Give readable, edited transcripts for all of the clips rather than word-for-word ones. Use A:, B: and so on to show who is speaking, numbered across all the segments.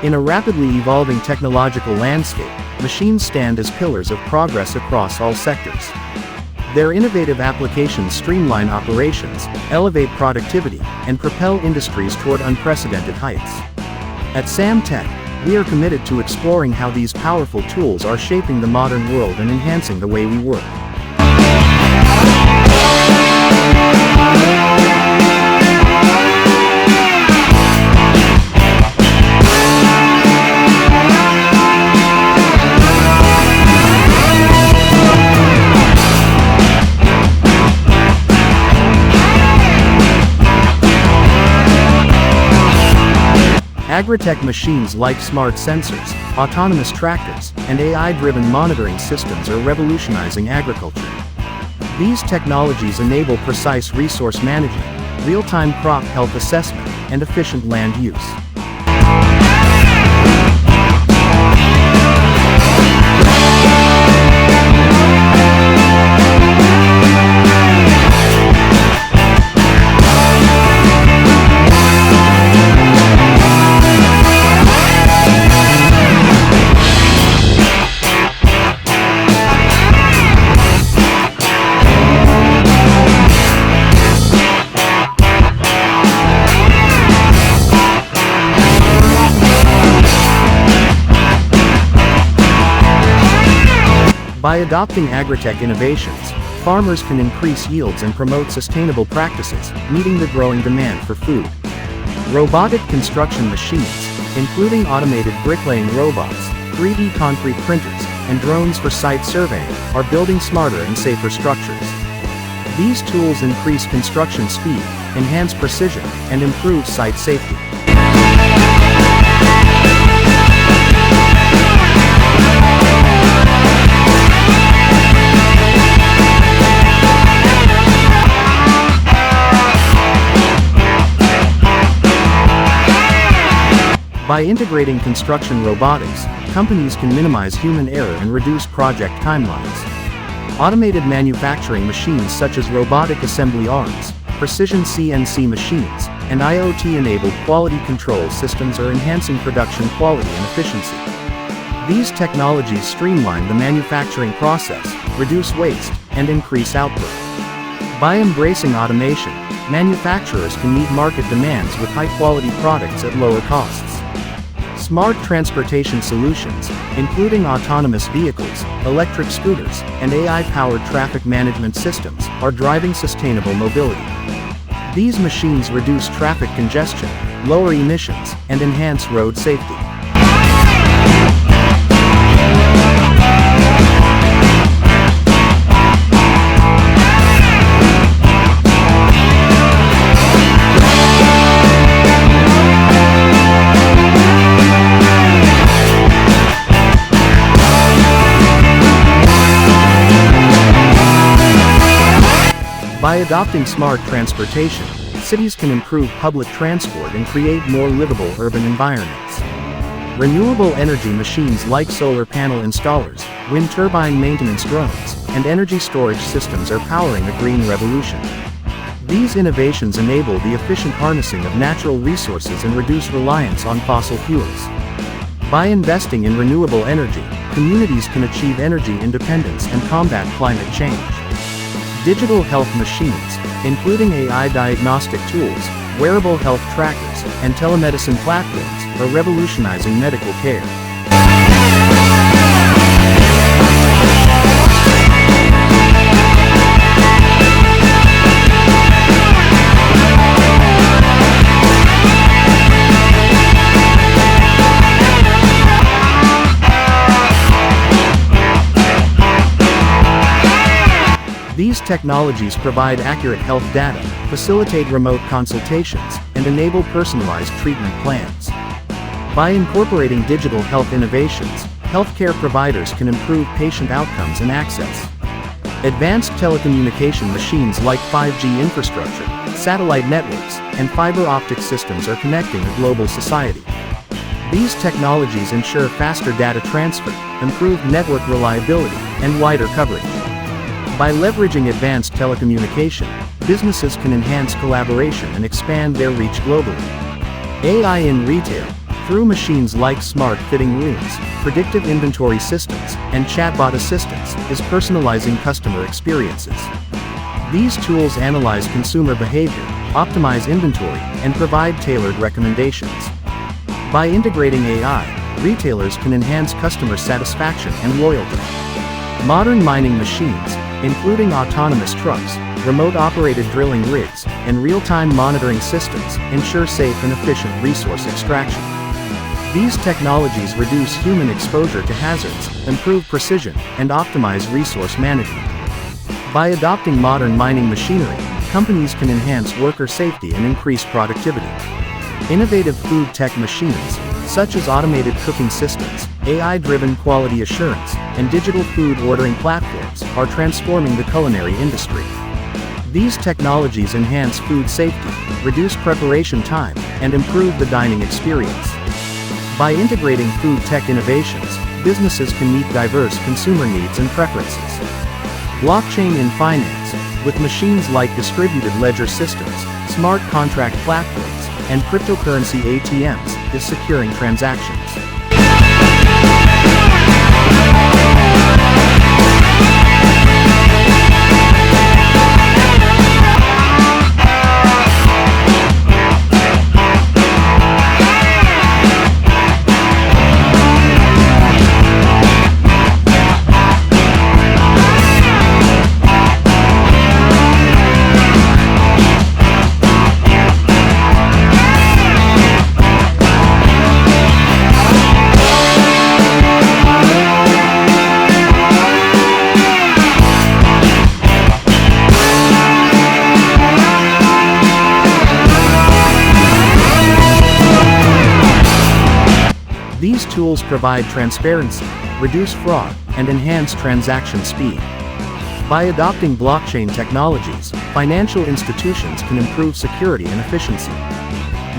A: In a rapidly evolving technological landscape, machines stand as pillars of progress across all sectors. Their innovative applications streamline operations, elevate productivity, and propel industries toward unprecedented heights. At Samtech, we are committed to exploring how these powerful tools are shaping the modern world and enhancing the way we work. Agritech machines like smart sensors, autonomous tractors, and AI-driven monitoring systems are revolutionizing agriculture. These technologies enable precise resource management, real-time crop health assessment, and efficient land use. By adopting agritech innovations, farmers can increase yields and promote sustainable practices, meeting the growing demand for food. Robotic construction machines, including automated bricklaying robots, 3D concrete printers, and drones for site surveying, are building smarter and safer structures. These tools increase construction speed, enhance precision, and improve site safety. By integrating construction robotics, companies can minimize human error and reduce project timelines. Automated manufacturing machines such as robotic assembly arms, precision CNC machines, and IoT-enabled quality control systems are enhancing production quality and efficiency. These technologies streamline the manufacturing process, reduce waste, and increase output. By embracing automation, manufacturers can meet market demands with high-quality products at lower costs. Smart transportation solutions, including autonomous vehicles, electric scooters, and AI-powered traffic management systems, are driving sustainable mobility. These machines reduce traffic congestion, lower emissions, and enhance road safety. By adopting smart transportation, cities can improve public transport and create more livable urban environments. Renewable energy machines like solar panel installers, wind turbine maintenance drones, and energy storage systems are powering the green revolution. These innovations enable the efficient harnessing of natural resources and reduce reliance on fossil fuels. By investing in renewable energy, communities can achieve energy independence and combat climate change. Digital health machines, including AI diagnostic tools, wearable health trackers, and telemedicine platforms, are revolutionizing medical care. These technologies provide accurate health data, facilitate remote consultations, and enable personalized treatment plans. By incorporating digital health innovations, healthcare providers can improve patient outcomes and access. Advanced telecommunication machines like 5G infrastructure, satellite networks, and fiber optic systems are connecting a global society. These technologies ensure faster data transfer, improved network reliability, and wider coverage. By leveraging advanced telecommunication, businesses can enhance collaboration and expand their reach globally. AI in retail, Through machines like smart fitting rooms, predictive inventory systems, and chatbot assistants, is personalizing customer experiences. These tools analyze consumer behavior, optimize inventory, and provide tailored recommendations. By integrating AI, retailers can enhance customer satisfaction and loyalty. Modern mining machines, including autonomous trucks, remote-operated drilling rigs, and real-time monitoring systems, ensure safe and efficient resource extraction. These technologies reduce human exposure to hazards, improve precision, and optimize resource management. By adopting modern mining machinery, companies can enhance worker safety and increase productivity. Innovative food tech machines, such as automated cooking systems, AI-driven quality assurance, and digital food ordering platforms, are transforming the culinary industry. These technologies enhance food safety, reduce preparation time, and improve the dining experience. By integrating food tech innovations, businesses can meet diverse consumer needs and preferences. Blockchain in finance, with machines like distributed ledger systems, smart contract platforms, and cryptocurrency ATMs, is securing transactions. These tools provide transparency, reduce fraud, and enhance transaction speed. By adopting blockchain technologies, financial institutions can improve security and efficiency.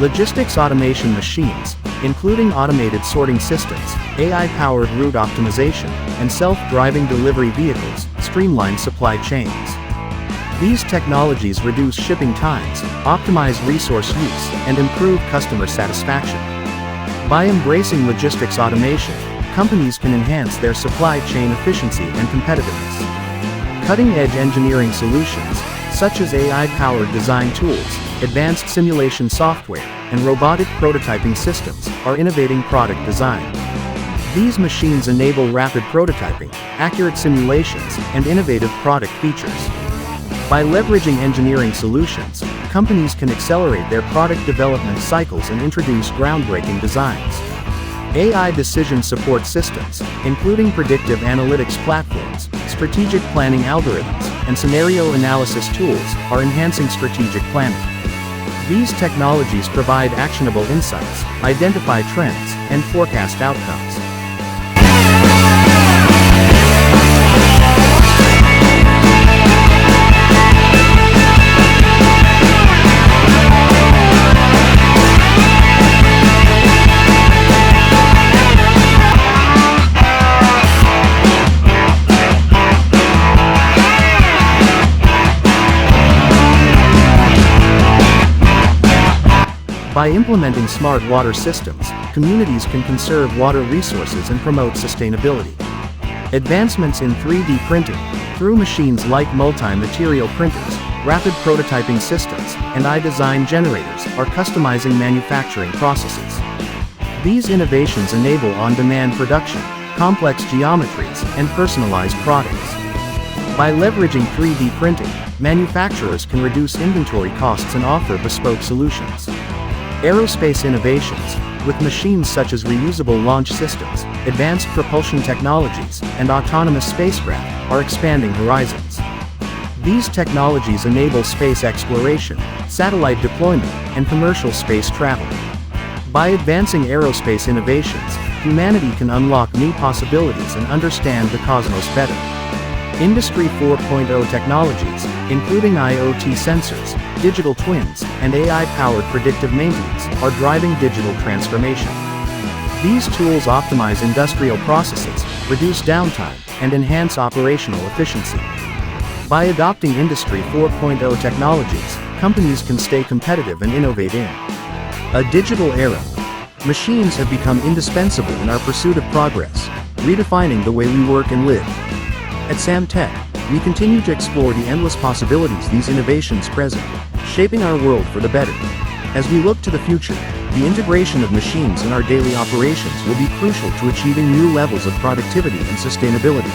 A: Logistics automation machines, including automated sorting systems, AI-powered route optimization, and self-driving delivery vehicles, streamline supply chains. These technologies reduce shipping times, optimize resource use, and improve customer satisfaction. By embracing logistics automation, companies can enhance their supply chain efficiency and competitiveness. Cutting-edge engineering solutions, such as AI-powered design tools, advanced simulation software, and robotic prototyping systems, are innovating product design. These machines enable rapid prototyping, accurate simulations, and innovative product features. By leveraging engineering solutions, companies can accelerate their product development cycles and introduce groundbreaking designs. AI decision support systems, including predictive analytics platforms, strategic planning algorithms, and scenario analysis tools, are enhancing strategic planning. These technologies provide actionable insights, identify trends, and forecast outcomes. By implementing smart water systems, communities can conserve water resources and promote sustainability. Advancements in 3D printing, through machines like multi-material printers, rapid prototyping systems, and iDesign generators, are customizing manufacturing processes. These innovations enable on-demand production, complex geometries, and personalized products. By leveraging 3D printing, manufacturers can reduce inventory costs and offer bespoke solutions. Aerospace innovations, with machines such as reusable launch systems, advanced propulsion technologies, and autonomous spacecraft, are expanding horizons. These technologies enable space exploration, satellite deployment, and commercial space travel. By advancing aerospace innovations, humanity can unlock new possibilities and understand the cosmos better. Industry 4.0 technologies, including IoT sensors, digital twins, and AI-powered predictive maintenance, are driving digital transformation. These tools optimize industrial processes, reduce downtime, and enhance operational efficiency. By adopting Industry 4.0 technologies, companies can stay competitive and innovate in a digital era. Machines have become indispensable in our pursuit of progress, redefining the way we work and live. At Samtech, we continue to explore the endless possibilities these innovations present, shaping our world for the better. As we look to the future, the integration of machines in our daily operations will be crucial to achieving new levels of productivity and sustainability.